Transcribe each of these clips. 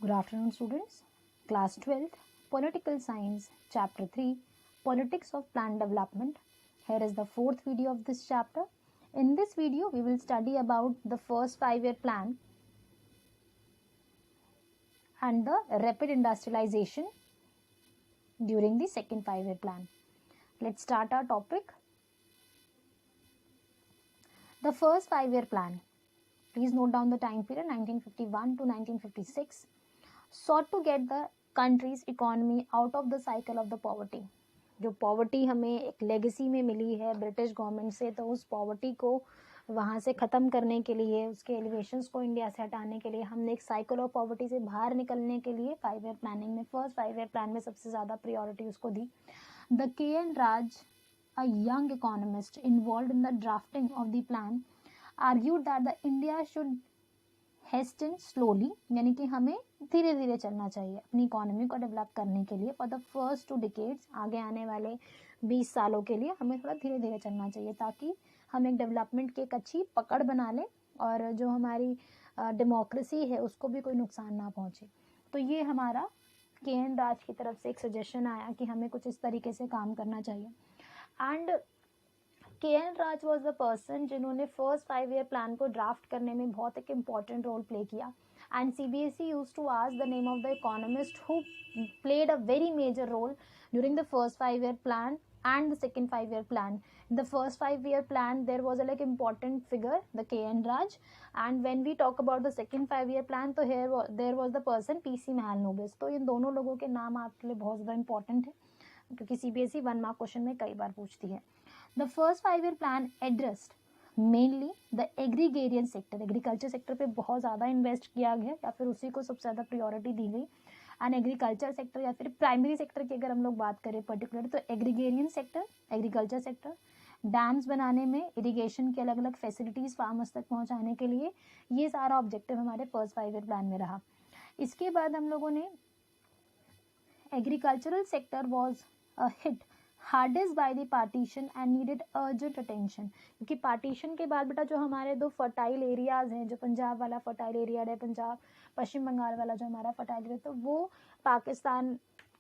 Good afternoon, students. Class 12th, Political Science, Chapter 3, Politics of Plan Development. Here is the fourth video of this chapter. In this video, we will study about the first 5-year plan and the rapid industrialization during the second 5-year plan. Let's start our topic. The first 5-year plan. Please note down the time period 1951 to 1956. Sought to get the country's economy out of the cycle of the poverty. जो poverty हमें एक legacy में मिली है British government से, तो उस poverty को वहाँ से ख़त्म करने के लिए, उसके एलिवेशंस को इंडिया से हटाने के लिए हमने एक साइकिल ऑफ पॉवर्टी से बाहर निकलने के लिए 5-year प्लानिंग में, फर्स्ट 5-year प्लान में सबसे ज़्यादा प्रियोरिटी उसको दी. The K N Raj, a young economist involve in the drafting of the plan, argued that the India should hasten slowly, यानी कि हमें धीरे धीरे चलना चाहिए अपनी इकोनॉमी को डेवलप करने के लिए. फॉर द फर्स्ट 2 डिकेड्स, आगे आने वाले 20 सालों के लिए हमें थोड़ा धीरे धीरे चलना चाहिए ताकि हम एक डेवलपमेंट की एक अच्छी पकड़ बना लें और जो हमारी डेमोक्रेसी है उसको भी कोई नुकसान ना पहुंचे. तो ये हमारा के एन राज की तरफ से एक सजेशन आया कि हमें कुछ इस तरीके से काम करना चाहिए. And K N Raj was the person जिन्होंने फर्स्ट 5-year प्लान को ड्राफ्ट करने में बहुत एक इम्पॉर्टेंट रोल प्ले किया. And CBSE used to ask the name of the economist who played a very major role during the first 5-year plan and the second 5-year plan. In the first 5-year plan, there was a important figure, the K N Raj, and when we talk about the second 5-year plan, तो there was the person PC Mahalanobis. तो इन दोनों लोगों के नाम आपके लिए बहुत ज़्यादा important है क्योंकि CBSE 1 मार्क क्वेश्चन में कई बार पूछती है. The first 5-year plan addressed mainly the agrarian sector. Agriculture sector पे बहुत ज़्यादा इन्वेस्ट किया गया या फिर उसी को सबसे ज़्यादा प्रियोरिटी दी गई. एंड एग्रीकल्चर सेक्टर या फिर प्राइमरी सेक्टर की अगर हम लोग बात करें पर्टिकुलर, तो agrarian sector, agriculture sector, dams बनाने में, इरिगेशन की अलग अलग फैसिलिटीज़ फार्मर्स तक पहुंचाने के लिए, ये सारा ऑब्जेक्टिव हमारे फर्स्ट 5-year प्लान में रहा. इसके बाद हम लोगों ने agricultural sector was a hit hardest by the partition and needed urgent attention. क्योंकि पार्टीशन के बाद बेटा जो हमारे 2 फर्टाइल एरियाज़ हैं, जो पंजाब वाला फर्टाइल एरिया है, पंजाब पश्चिम बंगाल वाला जो हमारा फर्टाइल एरिया, तो वो पाकिस्तान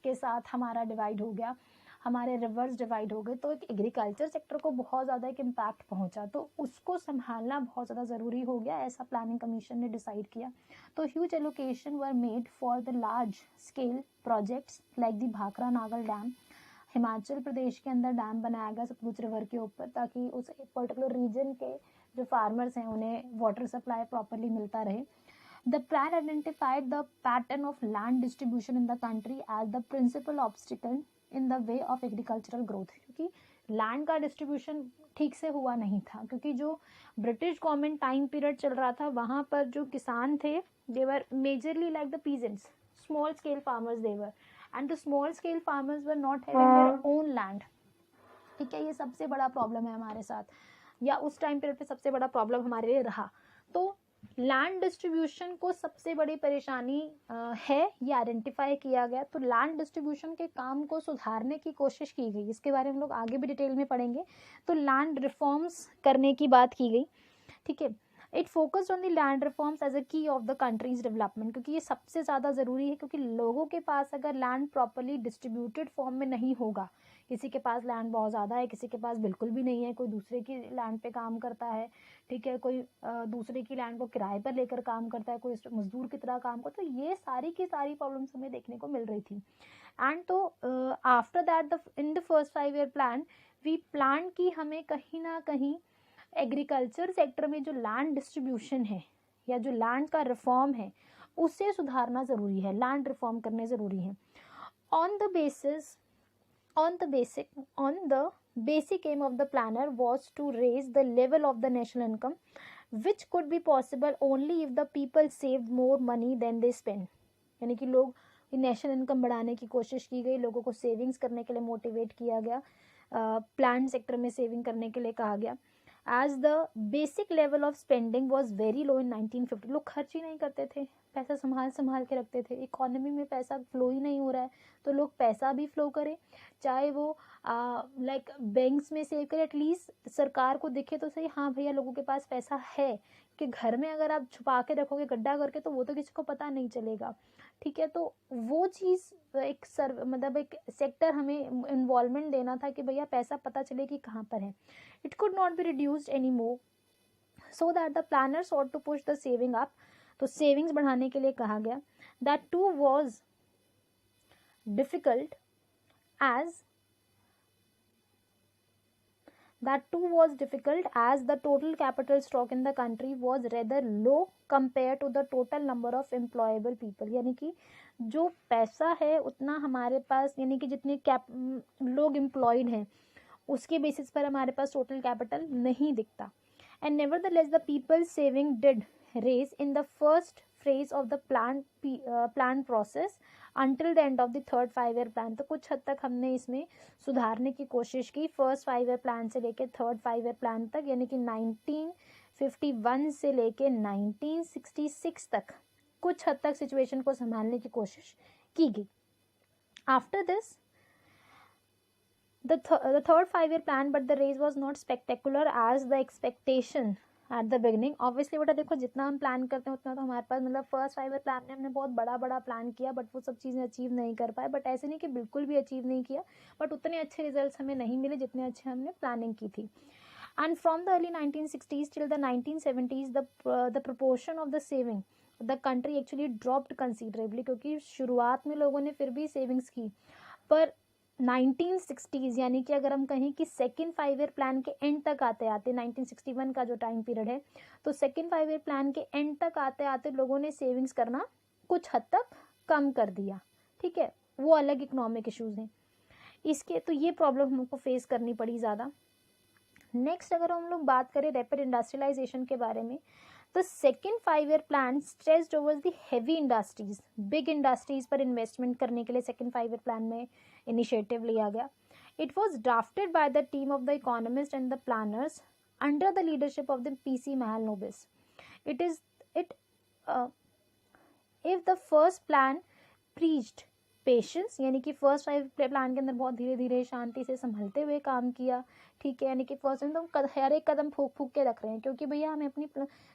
के साथ हमारा डिवाइड हो गया, हमारे रिवर्स डिवाइड हो गए. तो एक एग्रीकल्चर सेक्टर को बहुत ज़्यादा एक इम्पैक्ट पहुंचा, तो उसको संभालना बहुत ज़्यादा ज़रूरी हो गया, ऐसा प्लानिंग कमीशन ने डिसाइड किया. तो huge allocation were made for the large scale projects like the Bhakra Nangal dam. Himachal Pradesh के अंदर डैम बनाया गया सतलुज रिवर के ऊपर ताकि उस पर्टिकुलर रीजन के जो फार्मर्स हैं उन्हें वाटर सप्लाई प्रॉपरली मिलता रहे. The plan identified the pattern of land distribution in the country as the principal obstacle in the way of agricultural growth. क्योंकि लैंड का डिस्ट्रीब्यूशन ठीक से हुआ नहीं था, क्योंकि जो ब्रिटिश गवर्नमेंट टाइम पीरियड चल रहा था वहाँ पर जो किसान थे, they were majorly like the peasants, small scale farmers they were, and the small scale farmers were not having their own land. ठीक है, ये सबसे बड़ा प्रॉब्लम है हमारे साथ, या उस टाइम पीरियड पे सबसे बड़ा प्रॉब्लम हमारे लिए रहा. तो लैंड डिस्ट्रीब्यूशन को सबसे बड़ी परेशानी है, ये आइडेंटिफाई किया गया. तो लैंड डिस्ट्रीब्यूशन के काम को सुधारने की कोशिश की गई, इसके बारे में हम लोग आगे भी डिटेल में पढ़ेंगे. तो लैंड रिफॉर्म्स करने की बात की गई. ठीक है, it focused on the land reforms as a key of the countries development, क्योंकि ये सबसे ज़्यादा ज़रूरी है. क्योंकि लोगों के पास अगर लैंड प्रॉपरली डिस्ट्रीब्यूटेड फॉर्म में नहीं होगा, किसी के पास लैंड बहुत ज़्यादा है, किसी के पास बिल्कुल भी नहीं है, कोई दूसरे की लैंड पे काम करता है, ठीक है, कोई दूसरे की लैंड को किराए पर लेकर काम करता है, कोई मजदूर की तरह काम करता है, तो ये सारी की सारी प्रॉब्लम्स हमें देखने को मिल रही थी. एंड तो after that in the first 5-year plan we plan की हमें कहीं ना कहीं एग्रीकल्चर सेक्टर में जो लैंड डिस्ट्रीब्यूशन है या जो लैंड का रिफॉर्म है उसे सुधारना ज़रूरी है, लैंड रिफॉर्म करने ज़रूरी है. On the basic aim of the planner was to raise the level of the national income, which could be possible only if the people saved more money than they spend. यानी कि लोग national income बढ़ाने की कोशिश की गई, लोगों को सेविंग्स करने के लिए मोटिवेट किया गया, प्लान सेक्टर में सेविंग करने के लिए कहा गया. As the basic level of spending was very low in 1950. लोग खर्च ही नहीं करते थे, पैसा संभाल के रखते थे. इकोनॉमी में पैसा फ्लो ही नहीं हो रहा है, तो लोग पैसा भी फ्लो करें, चाहे वो लाइक बैंक्स में सेव करें, एटलीस्ट सरकार को दिखे तो सही, हाँ भैया लोगों के पास पैसा है, आपके घर में अगर आप छुपा के रखोगे गड्ढा करके तो वो तो किसी को पता नहीं चलेगा, ठीक है। तो वो चीज़ एक मतलब एक सेक्टर हमें इन्वॉल्वमेंट देना था कि भैया पैसा पता चले कि कहाँ पर है। It could not be reduced any more so that the planners ought to push the saving up, तो सेविंग्स बढ़ाने के लिए कहा गया। That too was difficult as the total capital stock in the country was rather low compared to the total number of employable people, यानी कि जो पैसा है उतना हमारे पास, यानी कि जितने लोग एम्प्लॉयड हैं उसके बेसिस पर हमारे पास टोटल कैपिटल नहीं दिखता। And nevertheless the people saving did raise in the first phase of the plan process until the end of the third 5 year plan. तो कुछ हद तक हमने इसमें सुधारने की कोशिश की फर्स्ट 5 ईयर प्लान से लेके थर्ड 5 ईयर प्लान तक, यानी कि 1951 से लेके 1966 तक कुछ हद तक सिचुएशन को संभालने की कोशिश की गई। After this the third 5 year plan, but the raise was not spectacular as the expectation at the beginning। obviously बेटा देखो जितना हम प्लान करते हैं उतना तो हमारे पास, मतलब फर्स्ट 5 ईयर प्लान में हमने बहुत बड़ा बड़ा प्लान किया बट वो सब चीज़ें अचीव नहीं कर पाए। बट ऐसे नहीं कि बिल्कुल भी अचीव नहीं किया, बट उतने अच्छे रिजल्ट्स हमें नहीं मिले जितने अच्छे हमने प्लानिंग की थी। And from the early 1960s till the 1970s the proportion of the saving the country actually dropped considerably, क्योंकि शुरुआत में लोगों ने फिर भी सेविंग्स की, पर 1960s यानी कि अगर हम कहें कि सेकेंड 5 ईयर प्लान के एंड तक आते आते 1961 का जो टाइम पीरियड है, तो सेकेंड 5 ईयर प्लान के एंड तक आते आते लोगों ने सेविंग्स करना कुछ हद तक कम कर दिया, ठीक है। वो अलग इकोनॉमिक इश्यूज हैं इसके, तो ये प्रॉब्लम हमको फेस करनी पड़ी ज़्यादा। नेक्स्ट अगर हम लोग बात करें रैपिड इंडस्ट्रियलाइजेशन के बारे में, तो second 5 year plan stressed over the heavy industries, big industries पर इन्वेस्टमेंट करने के लिए सेकेंड 5 ईयर प्लान में इनिशिएटिव लिया गया। It was drafted by the team of the economist and the planners under the leadership of the PC Mahalanobis. If the first plan preached patience, यानी कि first 5 plan के अंदर बहुत धीरे धीरे शांति से संभलते हुए काम किया, ठीक है। यानी कि फर्स्ट में तो हर एक कदम फूक फूक के रख रहे हैं, क्योंकि भैया हमें अपनी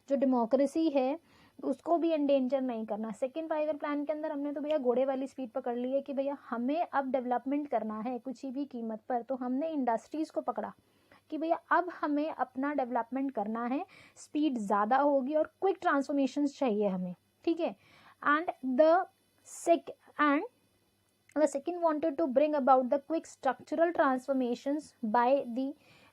जो डेमोक्रेसी है उसको भी एंडेंजर नहीं करना। सेकेंड 5 ईयर प्लान के अंदर हमने तो भैया घोड़े वाली स्पीड पकड़ ली है कि भैया हमें अब डेवलपमेंट करना है कुछ भी कीमत पर, तो हमने इंडस्ट्रीज़ को पकड़ा कि भैया अब हमें अपना डेवलपमेंट करना है, स्पीड ज़्यादा होगी और क्विक ट्रांसफॉर्मेशन चाहिए हमें, ठीक है। And the second wanted to bring about the quick structural transformations by the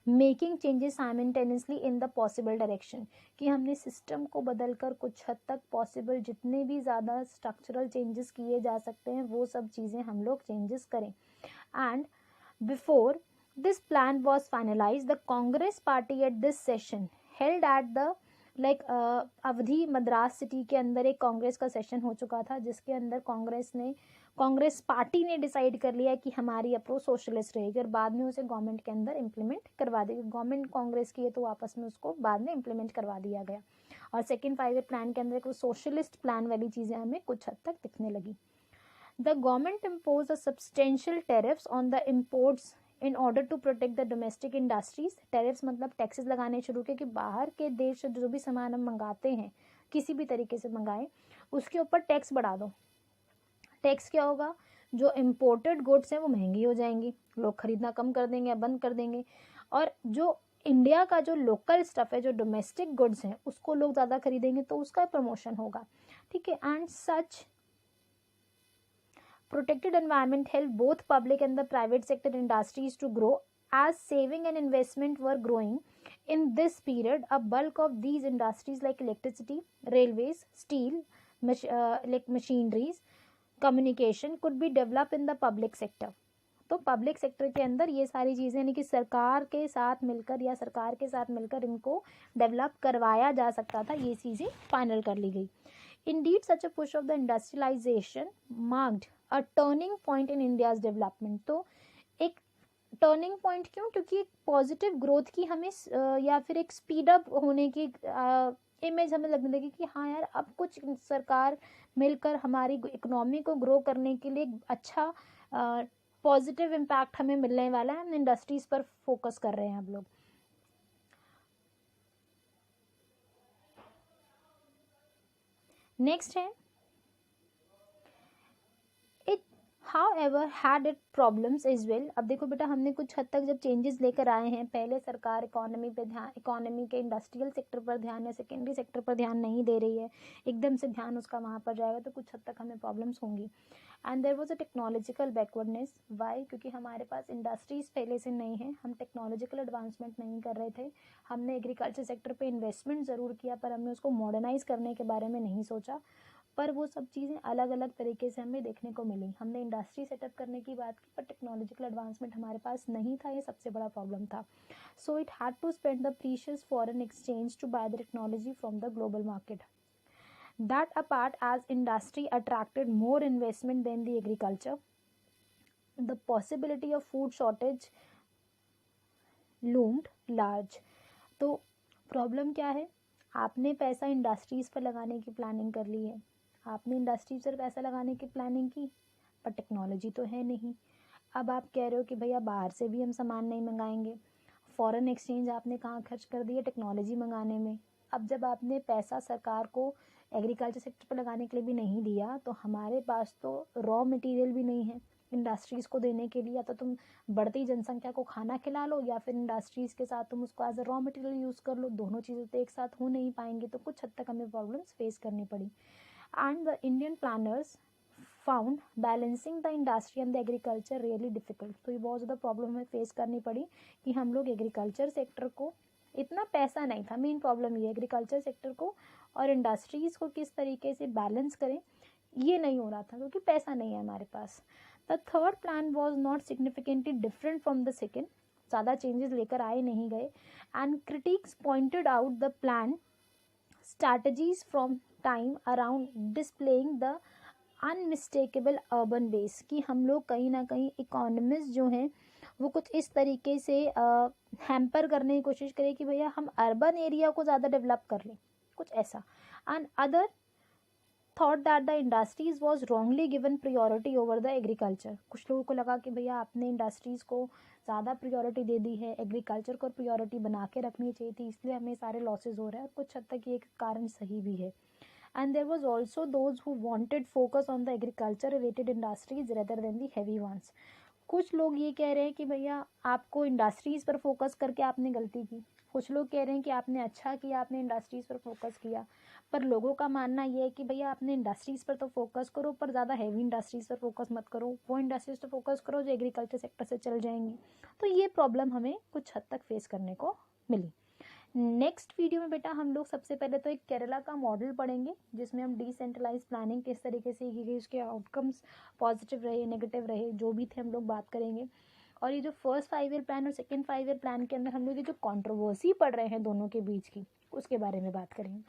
making changes simultaneously in the possible direction, कि हमने सिस्टम को बदलकर कुछ हद तक पॉसिबल जितने भी ज़्यादा स्ट्रक्चरल चेंजेस किए जा सकते हैं वो सब चीज़ें हम लोग चेंजेस करें। And before this plan was finalize the Congress party at this session held at the Avadi Madras city के अंदर एक कांग्रेस का सेशन हो चुका था, जिसके अंदर कांग्रेस पार्टी ने डिसाइड कर लिया कि हमारी अप्रोच सोशलिस्ट रहेगी और बाद में उसे गवर्नमेंट के अंदर इम्प्लीमेंट करवा देगी। गवर्नमेंट कांग्रेस की है तो आपस में उसको बाद में इम्प्लीमेंट करवा दिया गया और सेकेंड 5 ईयर प्लान के अंदर एक सोशलिस्ट प्लान वाली चीज़ें हमें कुछ हद तक दिखने लगी। The government impose a substantial tariffs on the imports in order to protect the domestic industries. Tariffs मतलब टैक्सेस लगाने शुरू किए कि बाहर के देश से जो भी सामान हम मंगाते हैं किसी भी तरीके से मंगाएं उसके ऊपर टैक्स बढ़ा दो। टैक्स क्या होगा, जो इम्पोर्टेड गुड्स हैं वो महंगी हो जाएंगी, लोग खरीदना कम कर देंगे या बंद कर देंगे, और जो इंडिया का जो लोकल स्टफ है जो डोमेस्टिक गुड्स हैं उसको लोग ज़्यादा खरीदेंगे तो उसका प्रमोशन होगा, ठीक है। And such protected environment helped both public and the private sector industries to grow as saving and investment were growing. In this period, a bulk of these industries like electricity, railways, steel, like machineries, communication could be developed in the public sector. तो public sector के अंदर ये सारी चीज़ें यानी कि सरकार के साथ मिलकर इनको डेवलप करवाया जा सकता था, ये चीज़ें फाइनल कर ली गई। Indeed, such a push of the industrialization marked a turning point in India's development। तो एक टर्निंग पॉइंट क्यों, क्योंकि एक पॉजिटिव ग्रोथ की हमें या फिर एक स्पीड अप होने की इमेज हमें लगने लगी कि हाँ यार अब कुछ सरकार मिलकर हमारी इकोनॉमी को ग्रो करने के लिए अच्छा पॉजिटिव इम्पैक्ट हमें मिलने वाला है। हम इंडस्ट्रीज पर फोकस कर रहे हैं अब लोग। नेक्स्ट है it however had its problems as well। अब देखो बेटा, हमने कुछ हद तक जब चेंजेस लेकर आए हैं, पहले सरकार इकोनॉमी पे ध्यान, इकोनॉमी के इंडस्ट्रियल सेक्टर पर ध्यान या सेकेंडरी सेक्टर पर ध्यान नहीं दे रही है, एकदम से ध्यान उसका वहाँ पर जाएगा तो कुछ हद तक हमें प्रॉब्लम्स होंगी। And there was a technological backwardness. Why? क्योंकि हमारे पास इंडस्ट्रीज पहले से नहीं है, हम टेक्नोलॉजिकल एडवांसमेंट नहीं कर रहे थे। हमने एग्रीकल्चर सेक्टर पे इन्वेस्टमेंट ज़रूर किया, पर हमने उसको मॉडर्नाइज करने के बारे में नहीं सोचा। पर वो सब चीज़ें अलग अलग तरीके से हमें देखने को मिली। हमने इंडस्ट्री सेटअप करने की बात की, पर टेक्नोलॉजिकल एडवांसमेंट हमारे पास नहीं था, ये सबसे बड़ा प्रॉब्लम था। So it had to spend the precious foreign exchange to buy the technology from the global market. That apart, as industry attracted more investment than the agriculture, the possibility of food shortage loomed large। तो problem क्या है? आपने पैसा industries पर लगाने की planning कर ली है, आपने इंडस्ट्रीज पर पैसा लगाने की प्लानिंग की, पर टेक्नोलॉजी तो है नहीं। अब आप कह रहे हो कि भैया बाहर से भी हम सामान नहीं मंगाएंगे, फॉरेन एक्सचेंज आपने कहाँ खर्च कर दिया? टेक्नोलॉजी मंगाने में। अब जब आपने पैसा सरकार को एग्रीकल्चर सेक्टर पर लगाने के लिए भी नहीं दिया, तो हमारे पास तो रॉ मटेरियल भी नहीं है इंडस्ट्रीज़ को देने के लिए। या तो तुम बढ़ती जनसंख्या को खाना खिला लो, या फिर इंडस्ट्रीज़ के साथ तुम उसको as a raw material use कर लो। दोनों चीज़ें तो एक साथ हो नहीं पाएंगी, तो कुछ हद तक हमें प्रॉब्लम्स फेस करनी पड़ी। And the Indian planners found balancing the industry and the agriculture really difficult। तो ये बहुत ज़्यादा प्रॉब्लम हमें फेस करनी पड़ी कि हम लोग एग्रीकल्चर सेक्टर को, इतना पैसा नहीं था, मेन प्रॉब्लम ये एग्रीकल्चर सेक्टर को और इंडस्ट्रीज़ को किस तरीके से बैलेंस करें, ये नहीं हो रहा था क्योंकि पैसा नहीं है हमारे पास। The third plan was not significantly different from the second. ज़्यादा चेंजेस लेकर आए नहीं गए। And critics pointed out the plan strategies from time around displaying the unmistakable urban base। कि हम लोग कहीं ना कहीं इकोनॉमिस्ट जो हैं वो कुछ इस तरीके से हैम्पर करने की कोशिश करें कि भैया हम अर्बन एरिया को ज़्यादा डेवलप कर लें, कुछ ऐसा। And other thought that the industries was wrongly given priority over the agriculture. कुछ लोगों को लगा कि भैया आपने इंडस्ट्रीज़ को ज़्यादा प्रियोरिटी दे दी है, एग्रीकल्चर को प्रियोरिटी बना के रखनी चाहिए थी, इसलिए हमें सारे लॉसेज हो रहे हैं। और कुछ हद तक ये एक कारण सही भी है। And there was also those who wanted focus on the agriculture related industries rather than the heavy ones. कुछ लोग ये कह रहे हैं कि भैया आपको इंडस्ट्रीज़ पर फोकस करके आपने गलती की, कुछ लोग कह रहे हैं कि आपने अच्छा किया, आपने इंडस्ट्रीज़ पर फोकस किया। पर लोगों का मानना ये है कि भैया आपने इंडस्ट्रीज़ पर तो फोकस करो, पर ज़्यादा हैवी इंडस्ट्रीज़ पर फोकस मत करो, वो इंडस्ट्रीज़ पर फोकस करो जो एग्रीकल्चर सेक्टर से चल जाएंगी। तो ये प्रॉब्लम हमें कुछ हद तक फेस करने को मिली। नेक्स्ट वीडियो में बेटा हम लोग सबसे पहले तो एक केरला का मॉडल पढ़ेंगे, जिसमें हम डिसेंट्रलाइज प्लानिंग किस तरीके से की गई, उसके आउटकम्स पॉजिटिव रहे, नेगेटिव रहे, जो भी थे हम लोग बात करेंगे। और ये जो फर्स्ट 5 ईयर प्लान और सेकेंड 5 ईयर प्लान के अंदर हम लोग ये जो कंट्रोवर्सी पढ़ रहे हैं दोनों के बीच की, उसके बारे में बात करेंगे।